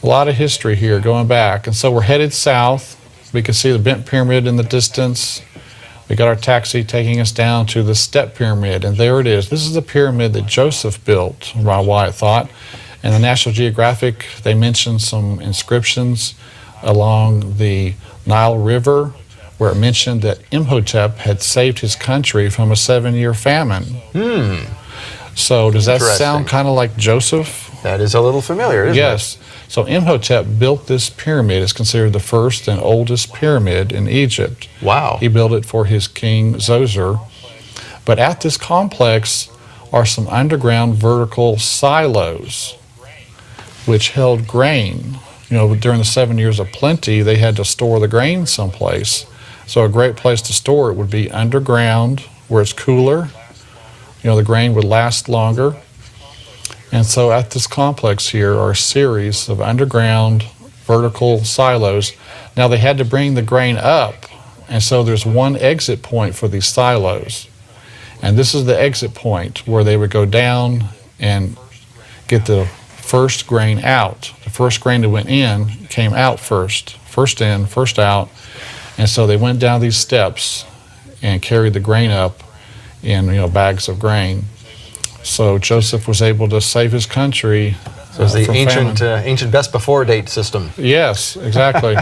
A lot of history here going back. And so we're headed south. We can see the bent pyramid in the distance. We got our taxi taking us down to the step pyramid, and there it is. This is the pyramid that Joseph built, Ron Wyatt thought. And the National Geographic, they mentioned some inscriptions along the Nile River where it mentioned that Imhotep had saved his country from a 7-year famine. So does that sound kind of like Joseph? That is a little familiar, isn't it? Yes. So Imhotep built this pyramid. It's considered the first and oldest pyramid in Egypt. Wow. He built it for his king Zoser. But at this complex are some underground vertical silos which held grain. You know, during the 7 years of plenty, they had to store the grain someplace. So a great place to store it would be underground where it's cooler. You know, the grain would last longer. And so at this complex here are a series of underground vertical silos. Now they had to bring the grain up, and so there's one exit point for these silos. And this is the exit point where they would go down and get the first grain out. The first grain that went in came out first. First in, first out. And so they went down these steps and carried the grain up in, you know, bags of grain. So Joseph was able to save his country. So it's the ancient best before date system. Yes, exactly.